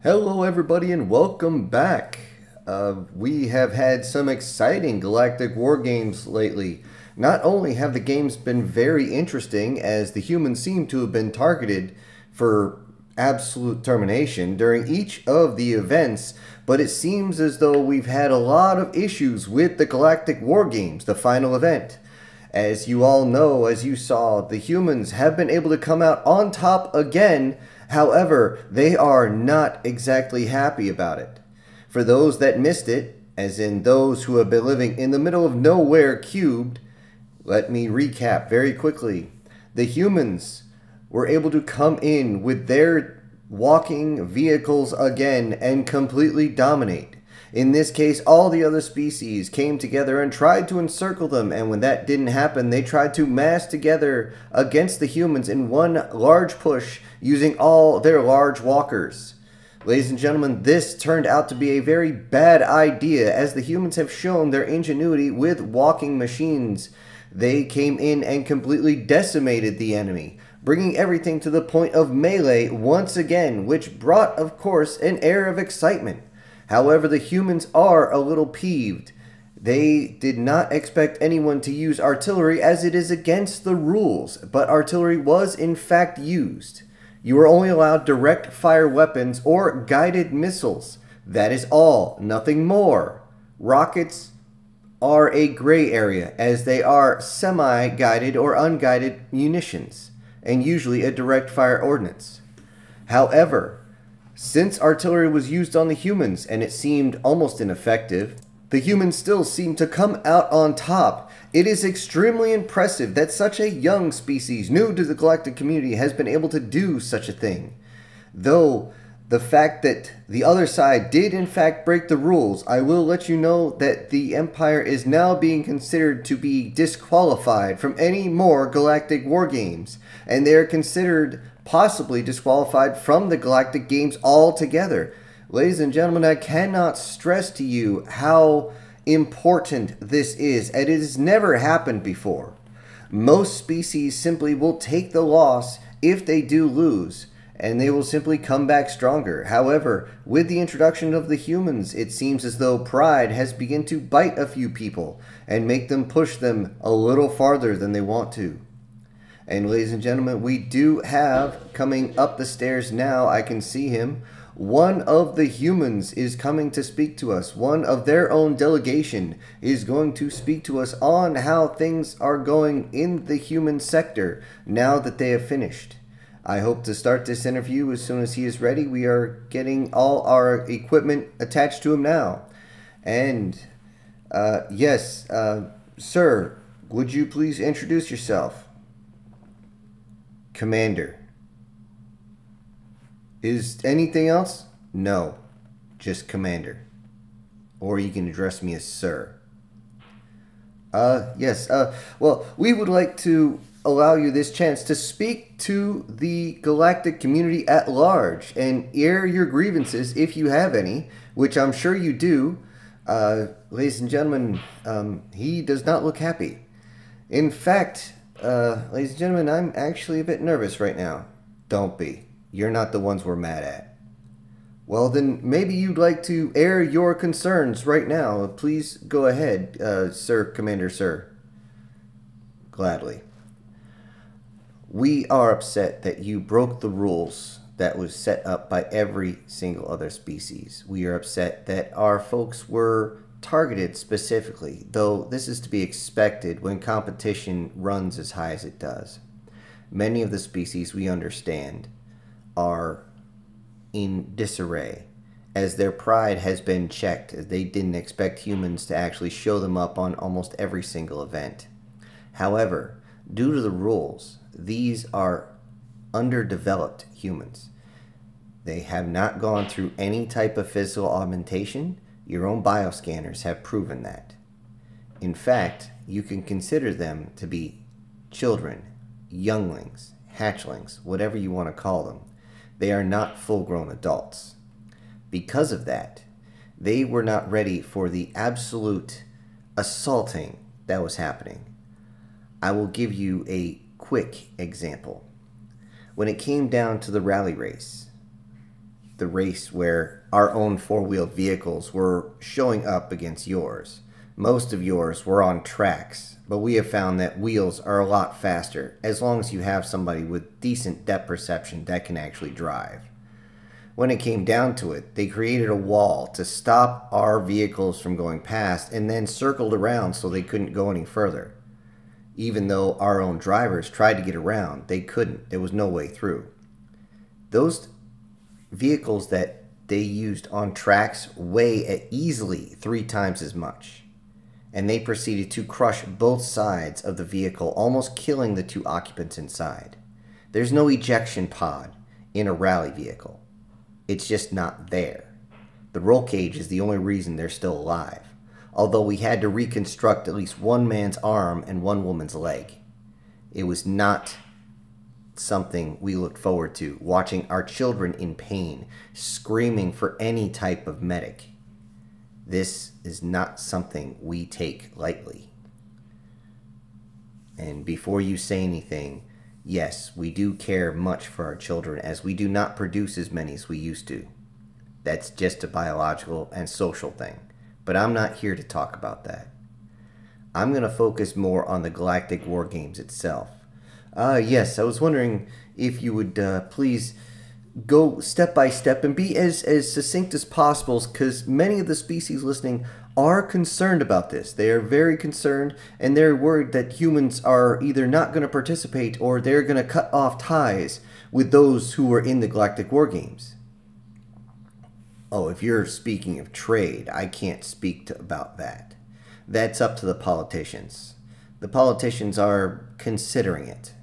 Hello, everybody, and welcome back. We have had some exciting Galactic Wargames lately. Not only have the games been very interesting, as the humans seem to have been targeted for absolute termination during each of the events, but it seems as though we've had a lot of issues with the Galactic Wargames, the final event. As you all know, as you saw, the humans have been able to come out on top again. However, they are not exactly happy about it. For those that missed it, as in those who have been living in the middle of nowhere cubed, let me recap very quickly. The humans were able to come in with their walking vehicles again and completely dominate. In this case, all the other species came together and tried to encircle them, and when that didn't happen, they tried to mass together against the humans in one large push using all their large walkers. Ladies and gentlemen, this turned out to be a very bad idea, as the humans have shown their ingenuity with walking machines. They came in and completely decimated the enemy, bringing everything to the point of melee once again, which brought, of course, an air of excitement. However, the humans are a little peeved. They did not expect anyone to use artillery, as it is against the rules, but artillery was in fact used. You are only allowed direct fire weapons or guided missiles. That is all, nothing more. Rockets are a gray area, as they are semi-guided or unguided munitions, and usually a direct fire ordnance. However, since artillery was used on the humans and it seemed almost ineffective, the humans still seemed to come out on top. It is extremely impressive that such a young species, new to the galactic community, has been able to do such a thing. Though the fact that the other side did in fact break the rules, I will let you know that the Empire is now being considered to be disqualified from any more galactic war games, and they are considered possibly disqualified from the galactic games altogether. Ladies and gentlemen, I cannot stress to you how important this is, and it has never happened before. Most species simply will take the loss if they do lose, and they will simply come back stronger. However, with the introduction of the humans, it seems as though pride has begun to bite a few people and make them push them a little farther than they want to. And ladies and gentlemen, we do have coming up the stairs now, I can see him. One of the humans is coming to speak to us. One of their own delegation is going to speak to us on how things are going in the human sector now that they have finished. I hope to start this interview as soon as he is ready. We are getting all our equipment attached to him now. And, yes, sir, would you please introduce yourself? Commander. Is anything else? No, just Commander. Or you can address me as Sir. Yes, well, we would like to allow you this chance to speak to the galactic community at large and air your grievances if you have any, which I'm sure you do. Ladies and gentlemen, he does not look happy. In fact, ladies and gentlemen, I'm actually a bit nervous right now. Don't be. You're not the ones we're mad at. Well, then maybe you'd like to air your concerns right now. Please go ahead, Sir, Commander, sir. Gladly. We are upset that you broke the rules that was set up by every single other species. We are upset that our folks were targeted specifically, though this is to be expected when competition runs as high as it does. Many of the species, we understand, are in disarray, as their pride has been checked, as they didn't expect humans to actually show them up on almost every single event. However, due to the rules, these are underdeveloped humans. They have not gone through any type of physical augmentation. Your own bioscanners have proven that. In fact, you can consider them to be children, younglings, hatchlings, whatever you want to call them. They are not full-grown adults. Because of that, they were not ready for the absolute assaulting that was happening. I will give you a quick example. When it came down to the rally race, the race where our own four-wheeled vehicles were showing up against yours. Most of yours were on tracks, but we have found that wheels are a lot faster as long as you have somebody with decent depth perception that can actually drive. When it came down to it, they created a wall to stop our vehicles from going past and then circled around so they couldn't go any further. Even though our own drivers tried to get around, they couldn't. There was no way through. Those vehicles that they used on tracks weigh at easily 3 times as much. And they proceeded to crush both sides of the vehicle, almost killing the 2 occupants inside. There's no ejection pod in a rally vehicle. It's just not there. The roll cage is the only reason they're still alive, although we had to reconstruct at least one man's arm and one woman's leg. It was not something we looked forward to, watching our children in pain, screaming for any type of medic. This is not something we take lightly. And before you say anything, yes, we do care much for our children, as we do not produce as many as we used to. That's just a biological and social thing. But I'm not here to talk about that. I'm going to focus more on the Galactic Wargames itself. Yes, I was wondering if you would please go step by step and be as succinct as possible, because many of the species listening are concerned about this. They are very concerned, and they're worried that humans are either not going to participate or they're going to cut off ties with those who are in the Galactic Wargames. Oh, if you're speaking of trade, I can't speak about that. That's up to the politicians. The politicians are considering it.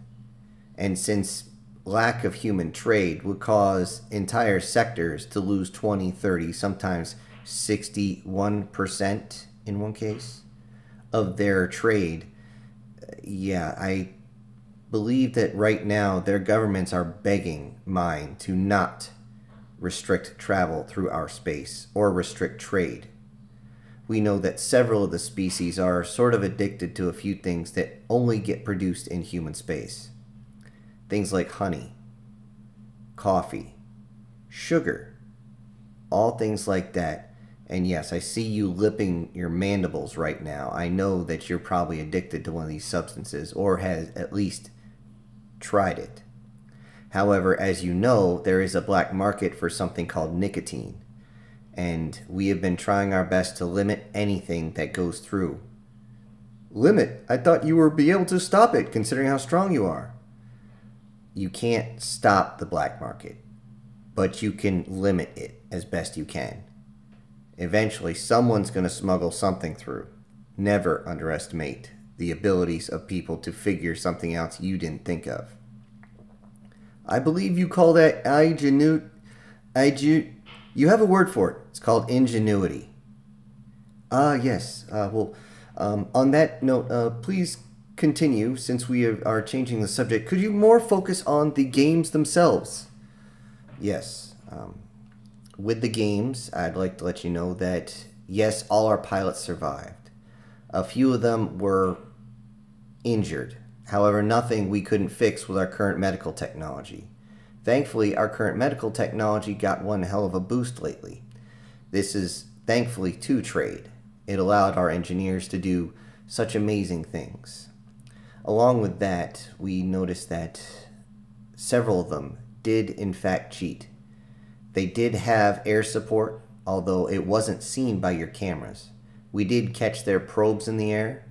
And since lack of human trade would cause entire sectors to lose 20, 30, sometimes 61% in one case of their trade, yeah, I believe that right now their governments are begging mine to not restrict travel through our space or restrict trade. We know that several of the species are sort of addicted to a few things that only get produced in human space. Things like honey, coffee, sugar, all things like that. And yes, I see you lipping your mandibles right now. I know that you're probably addicted to one of these substances or has at least tried it. However, as you know, there is a black market for something called nicotine. And we have been trying our best to limit anything that goes through. Limit? I thought you would be able to stop it, considering how strong you are. You can't stop the black market, but you can limit it as best you can. Eventually, someone's going to smuggle something through. Never underestimate the abilities of people to figure something out you didn't think of. I believe you call that you have a word for it. It's called ingenuity. Yes. On that note, please continue, since we are changing the subject. Could you more focus on the games themselves? Yes. With the games, I'd like to let you know that, yes, all our pilots survived. A few of them were injured. However, nothing we couldn't fix with our current medical technology. Thankfully, our current medical technology got one hell of a boost lately. This is thankfully to trade. It allowed our engineers to do such amazing things. Along with that, we noticed that several of them did in fact cheat. They did have air support, although it wasn't seen by your cameras. We did catch their probes in the air.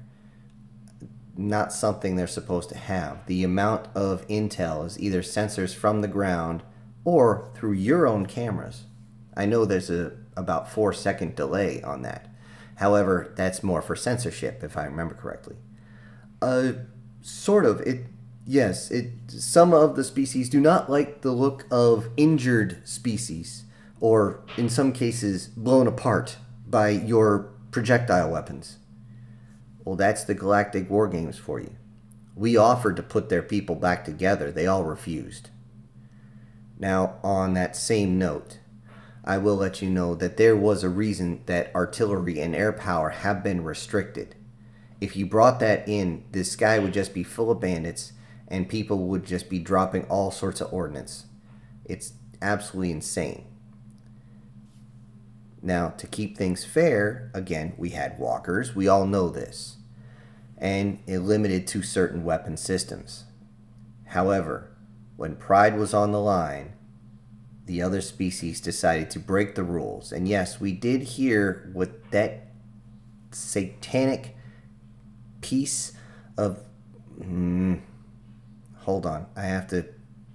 Not something they're supposed to have. The amount of intel is either sensors from the ground or through your own cameras. I know there's about 4-second delay on that. However, that's more for censorship, if I remember correctly. Sort of. Yes, some of the species do not like the look of injured species, or in some cases blown apart by your projectile weapons. Well, that's the Galactic Wargames for you. We offered to put their people back together. They all refused. Now, on that same note, I will let you know that there was a reason that artillery and air power have been restricted. If you brought that in, the sky would just be full of bandits, and people would just be dropping all sorts of ordnance. It's absolutely insane. Now, to keep things fair, again, we had walkers. We all know this. And it limited to certain weapon systems. However, when pride was on the line, the other species decided to break the rules. And yes, we did hear what that satanic piece of... hold on.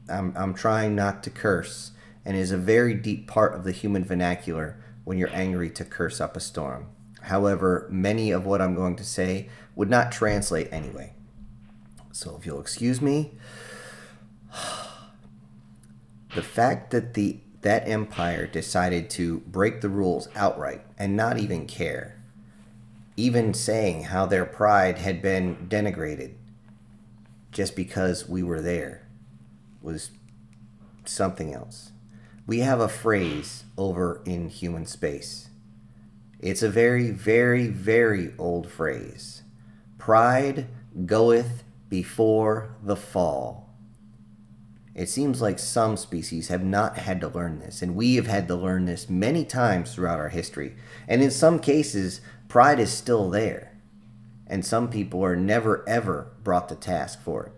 I'm trying not to curse. And it is a very deep part of the human vernacular when you're angry to curse up a storm. However, many of what I'm going to say would not translate anyway. So if you'll excuse me... The fact that that empire decided to break the rules outright and not even care, even saying how their pride had been denigrated just because we were there, was something else. We have a phrase over in human space. It's a very, very, very old phrase. Pride goeth before the fall. It seems like some species have not had to learn this, and we have had to learn this many times throughout our history. And in some cases, pride is still there, and some people are never ever brought to task for it.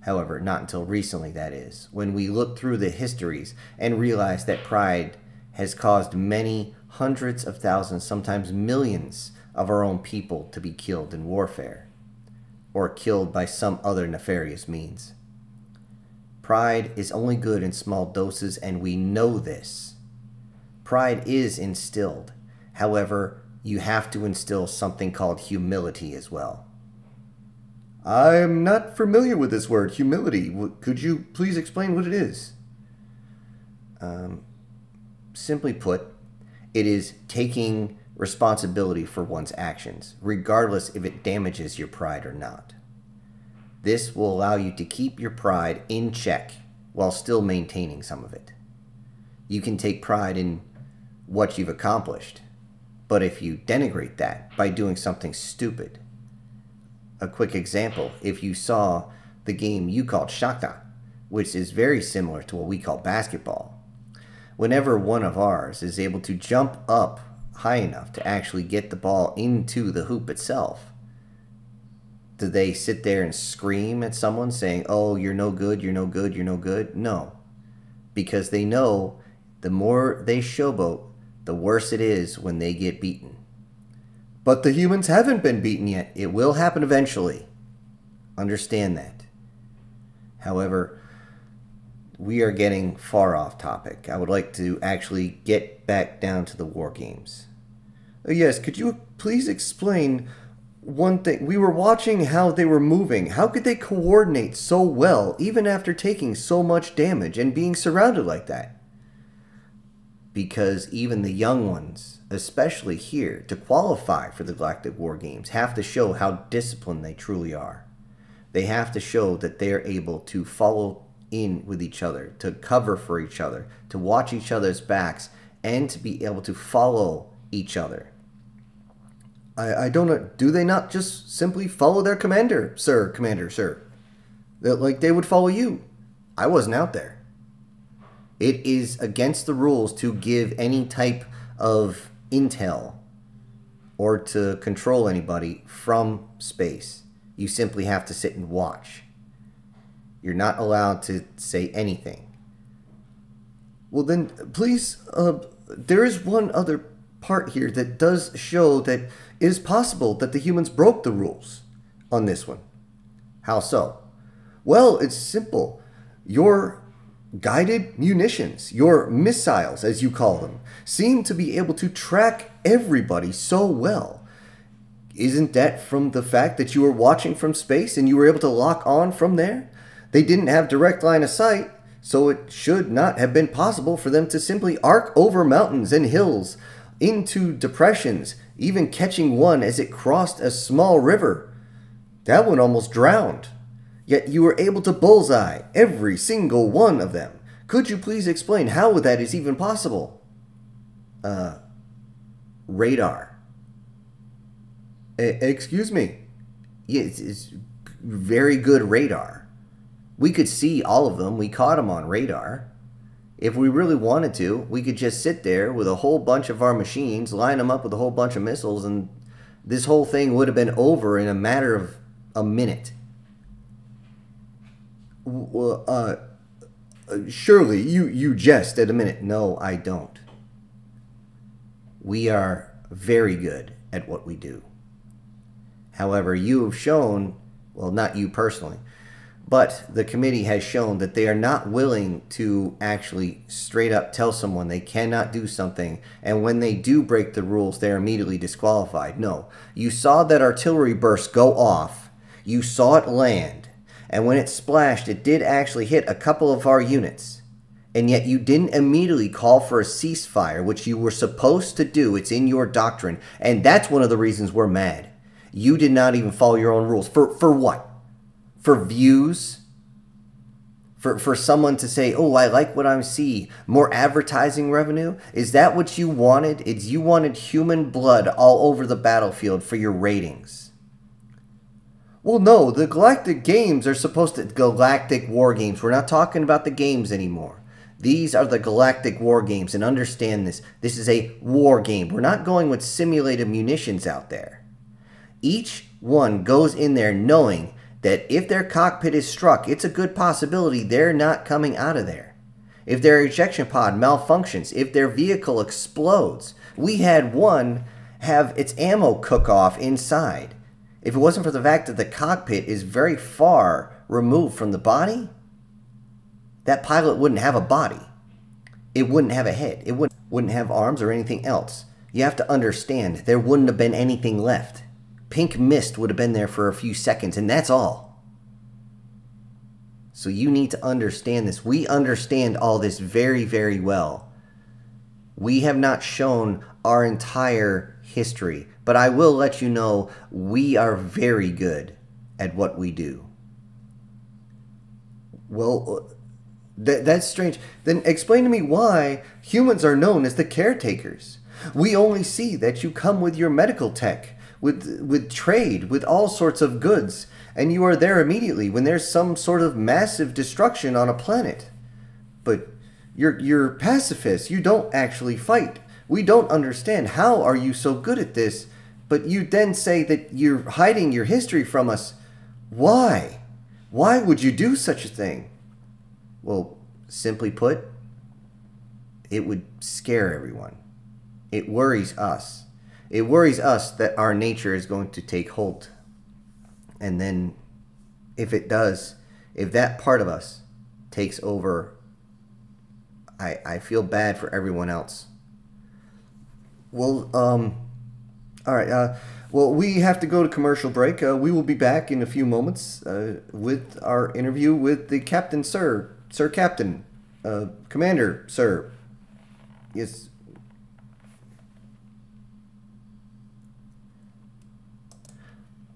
However, not until recently, that is, when we look through the histories and realize that pride has caused many hundreds of thousands, sometimes millions of our own people to be killed in warfare, or killed by some other nefarious means. Pride is only good in small doses, and we know this. Pride is instilled. However, you have to instill something called humility as well. I'm not familiar with this word, humility. Could you please explain what it is? Simply put, it is taking responsibility for one's actions, regardless if it damages your pride or not. This will allow you to keep your pride in check while still maintaining some of it. You can take pride in what you've accomplished, but if you denigrate that by doing something stupid... A quick example, if you saw the game you called Shakta, which is very similar to what we call basketball, whenever one of ours is able to jump up high enough to actually get the ball into the hoop itself, do they sit there and scream at someone saying, oh, you're no good, you're no good, you're no good? No. Because they know the more they showboat, the worse it is when they get beaten. But the humans haven't been beaten yet. It will happen eventually. Understand that. However, we are getting far off topic. I would like to actually get back down to the war games. Yes, could you please explain one thing? We were watching how they were moving. How could they coordinate so well, even after taking so much damage and being surrounded like that? Because even the young ones, especially here, to qualify for the Galactic War Games, have to show how disciplined they truly are. They have to show that they're able to follow in with each other, to cover for each other, to watch each other's backs, and to be able to follow each other. I don't know. Do they not just simply follow their commander, sir? Like they would follow you. I wasn't out there. It is against the rules to give any type of intel or to control anybody from space. You simply have to sit and watch. You're not allowed to say anything. Well then, please, there is one other part here that does show that it is possible that the humans broke the rules on this one. How so? Well, it's simple. Your guided munitions, your missiles as you call them, seem to be able to track everybody so well. Isn't that from the fact that you were watching from space and you were able to lock on from there? They didn't have direct line of sight, so it should not have been possible for them to simply arc over mountains and hills, into depressions, even catching one as it crossed a small river. That one almost drowned. Yet you were able to bullseye every single one of them. Could you please explain how that is even possible? Radar. Excuse me. Yes, it's very good radar. We could see all of them. We caught them on radar. If we really wanted to, we could just sit there with a whole bunch of our machines, line them up with a whole bunch of missiles, and this whole thing would have been over in a matter of a minute. Surely, you jest at a minute. No, I don't. We are very good at what we do. However, you have shown, well, not you personally, but the committee has shown that they are not willing to actually straight up tell someone they cannot do something, and when they do break the rules, they're immediately disqualified. No, you saw that artillery burst go off, you saw it land, and when it splashed, it did actually hit a couple of our units, and yet you didn't immediately call for a ceasefire, which you were supposed to do. It's in your doctrine, and that's one of the reasons we're mad. You did not even follow your own rules. For what? For views? For someone to say, oh, I like what I see. More advertising revenue? Is that what you wanted? You wanted human blood all over the battlefield for your ratings. Well, no, the Galactic games are supposed to... Galactic war games. We're not talking about the games anymore. These are the Galactic war games, and understand this. This is a war game. We're not going with simulated munitions out there. Each one goes in there knowing that if their cockpit is struck, it's a good possibility they're not coming out of there. If their ejection pod malfunctions, if their vehicle explodes, we had one have its ammo cook off inside. If it wasn't for the fact that the cockpit is very far removed from the body, that pilot wouldn't have a body. It wouldn't have a head. It wouldn't have arms or anything else. You have to understand, there wouldn't have been anything left. Pink mist would have been there for a few seconds, and that's all. So you need to understand this. We understand all this very, very well. We have not shown our entire history, but I will let you know we are very good at what we do. Well, that's strange. Then explain to me why humans are known as the caretakers. We only see that you come with your medical tech, with trade, with all sorts of goods, and you are there immediately when there's some sort of massive destruction on a planet. But you're pacifists. You don't actually fight. We don't understand. How are you so good at this? But you then say that you're hiding your history from us. Why? Why would you do such a thing? Well, simply put, it would scare everyone. It worries us. It worries us that our nature is going to take hold. And then, if it does, if that part of us takes over, I feel bad for everyone else. Well, all right. Well, we have to go to commercial break. We will be back in a few moments with our interview with the Captain, Sir Captain, Commander, Sir. Yes.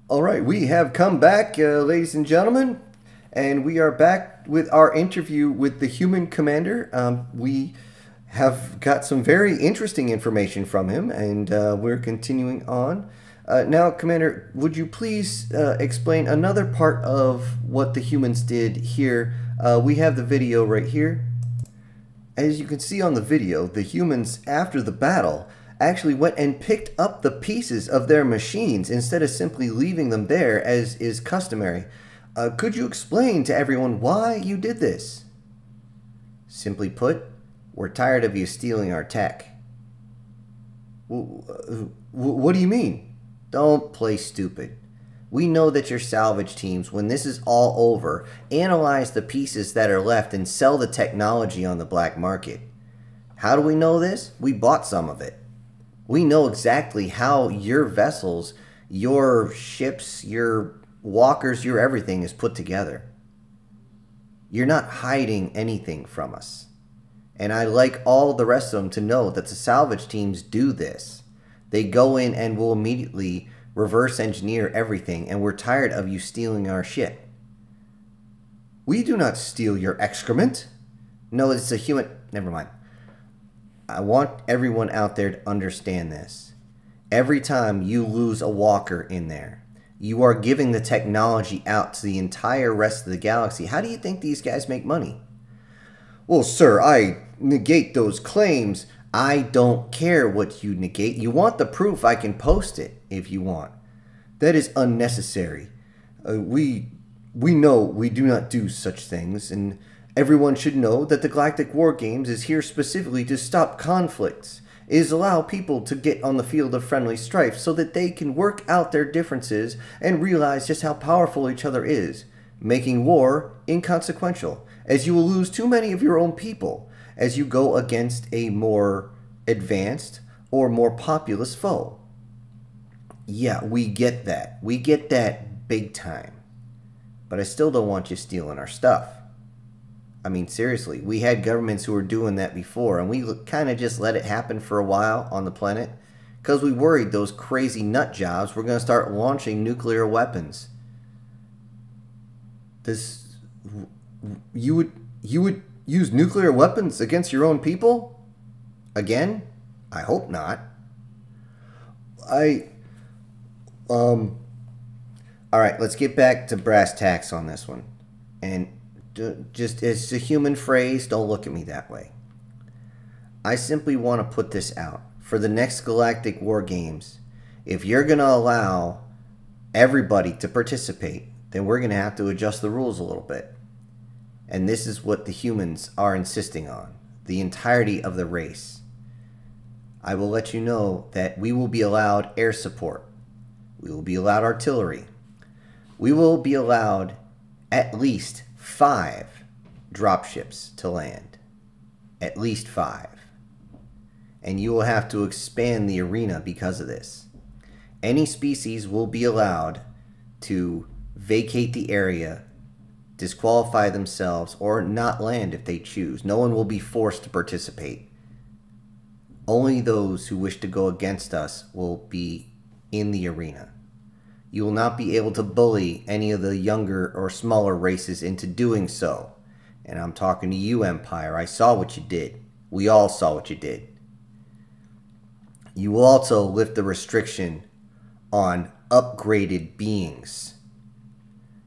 All right, we have come back, ladies and gentlemen, and we are back with our interview with the human commander. We have got some very interesting information from him, and we're continuing on. Now, Commander, would you please explain another part of what the humans did here? We have the video right here. As you can see on the video, the humans, after the battle, actually went and picked up the pieces of their machines instead of simply leaving them there as is customary. Could you explain to everyone why you did this? Simply put, we're tired of you stealing our tech. What do you mean? Don't play stupid. We know that your salvage teams, when this is all over, analyze the pieces that are left and sell the technology on the black market. How do we know this? We bought some of it. We know exactly how your vessels, your ships, your walkers, your everything is put together. You're not hiding anything from us. And I like all the rest of them to know that the salvage teams do this. They go in and will immediately reverse engineer everything, and we're tired of you stealing our shit. We do not steal your excrement. No, it's a human... Never mind. I want everyone out there to understand this. Every time you lose a walker in there, you are giving the technology out to the entire rest of the galaxy. How do you think these guys make money? Well, sir, negate those claims. I don't care what you negate. You want the proof, I can post it if you want. That is unnecessary. We know we do not do such things, and everyone should know that the Galactic Wargames is here specifically to stop conflicts. It is allow people to get on the field of friendly strife so that they can work out their differences and realize just how powerful each other is, making war inconsequential, as you will lose too many of your own people as you go against a more advanced or more populous foe. Yeah, we get that. We get that big time. But I still don't want you stealing our stuff. I mean, seriously, we had governments who were doing that before, and we kind of just let it happen for a while on the planet because we worried those crazy nut jobs were going to start launching nuclear weapons. You would use nuclear weapons against your own people? Again? I hope not. All right, let's get back to brass tacks on this one. And just, it's a human phrase, don't look at me that way. I simply want to put this out. For the next Galactic War Games, if you're going to allow everybody to participate, then we're going to have to adjust the rules a little bit. And this is what the humans are insisting on. The entirety of the race. I will let you know that we will be allowed air support. We will be allowed artillery. We will be allowed at least 5 dropships to land. At least 5. And you will have to expand the arena because of this. Any species will be allowed to vacate the area, disqualify themselves, or not land if they choose. No one will be forced to participate. Only those who wish to go against us will be in the arena. You will not be able to bully any of the younger or smaller races into doing so. And I'm talking to you, Empire. I saw what you did. We all saw what you did. You will also lift the restriction on upgraded beings.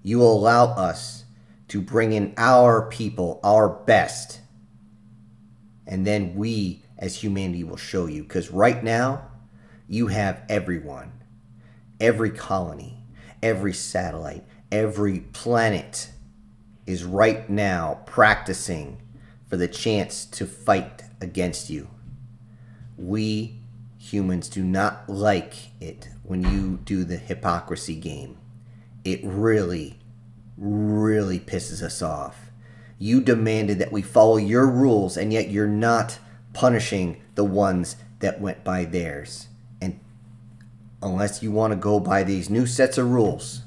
You will allow us to bring in our people, our best. And then we, as humanity, will show you. Because right now, you have everyone. Every colony, every satellite, every planet is right now practicing for the chance to fight against you. We humans do not like it when you do the hypocrisy game. It really, really pisses us off. You demanded that we follow your rules, and yet you're not punishing the ones that went by theirs. And unless you want to go by these new sets of rules,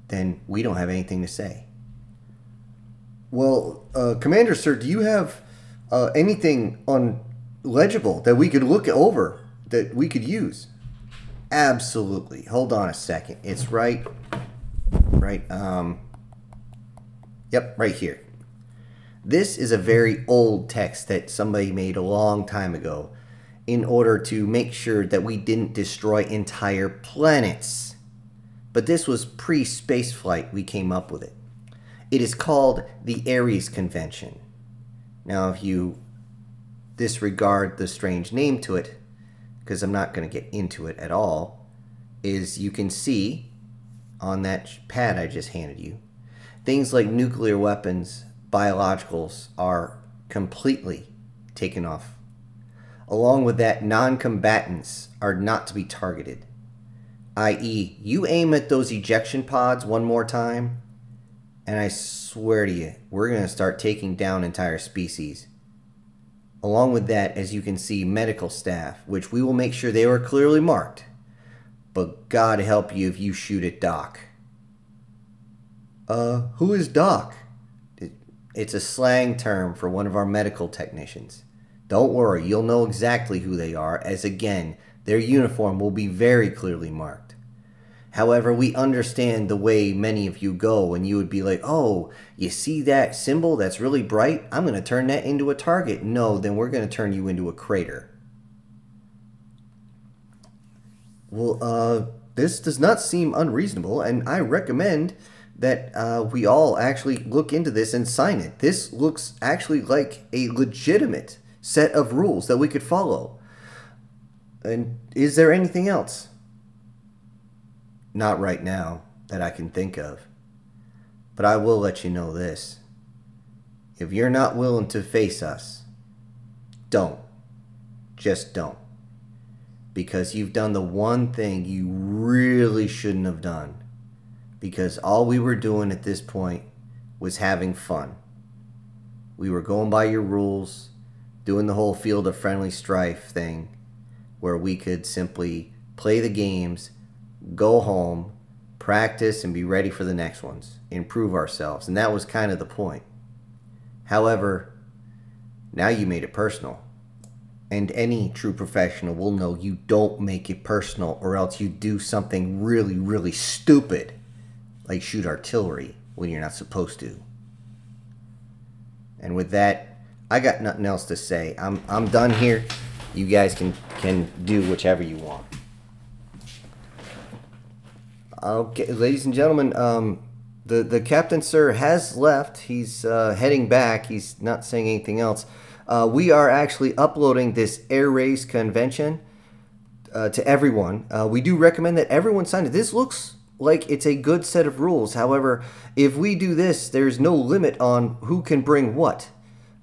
then we don't have anything to say. Well, Commander, sir, do you have anything on legible that we could look over, that we could use? Absolutely. Hold on a second. It's right, yep, right here. This is a very old text that somebody made a long time ago in order to make sure that we didn't destroy entire planets. But this was pre-space flight we came up with it. It is called the Ares Convention. Now, if you disregard the strange name to it, because I'm not going to get into it at all, is you can see on that pad I just handed you, things like nuclear weapons, biologicals are completely taken off. Along with that, non-combatants are not to be targeted. I.e., you aim at those ejection pods one more time, and I swear to you, we're going to start taking down entire species. Along with that, as you can see, medical staff, which we will make sure they were clearly marked. But God help you if you shoot at Doc. Who is Doc? It's a slang term for one of our medical technicians. Don't worry, you'll know exactly who they are, as again, their uniform will be very clearly marked. However, we understand the way many of you go, and you would be like, oh, you see that symbol that's really bright? I'm going to turn that into a target. No, then we're going to turn you into a crater. Well, this does not seem unreasonable, and I recommend that we all actually look into this and sign it. This looks actually like a legitimate set of rules that we could follow. And is there anything else? Not right now that I can think of. But I will let you know this. If you're not willing to face us, don't. Just don't. Because you've done the one thing you really shouldn't have done. Because all we were doing at this point was having fun. We were going by your rules, doing the whole field of friendly strife thing, where we could simply play the games, go home, practice, and be ready for the next ones, improve ourselves. And that was kind of the point. However, now you made it personal. And any true professional will know you don't make it personal, or else you do something really, really stupid, like shoot artillery when you're not supposed to. And with that, I got nothing else to say. I'm done here. You guys can do whichever you want. Okay, ladies and gentlemen, the captain, sir, has left. He's heading back. He's not saying anything else. We are actually uploading this air race convention to everyone. We do recommend that everyone sign it. This looks like it's a good set of rules. However, if we do this, there's no limit on who can bring what.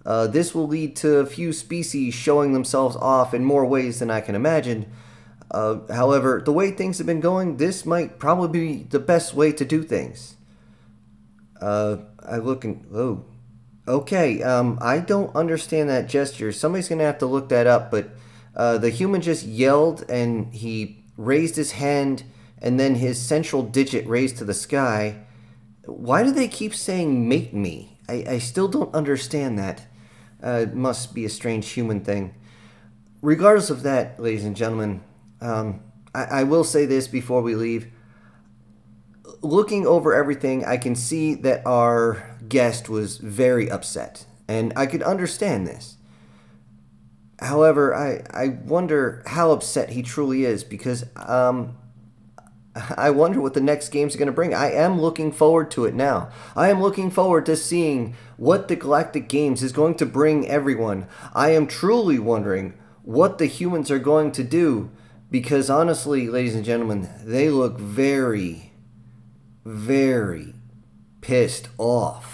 This will lead to a few species showing themselves off in more ways than I can imagine. However, the way things have been going, this might probably be the best way to do things. I look and... Oh. Okay, I don't understand that gesture. Somebody's going to have to look that up, but the human just yelled and he raised his hand and then his central digit raised to the sky. Why do they keep saying mate me? I still don't understand that. It must be a strange human thing. Regardless of that, ladies and gentlemen, I will say this before we leave. Looking over everything, I can see that our guest was very upset, and I could understand this. However, I wonder how upset he truly is, because I wonder what the next game's going to bring. I am looking forward to it now. I am looking forward to seeing what the Galactic Games is going to bring everyone. I am truly wondering what the humans are going to do, because honestly, ladies and gentlemen, they look very, very pissed off.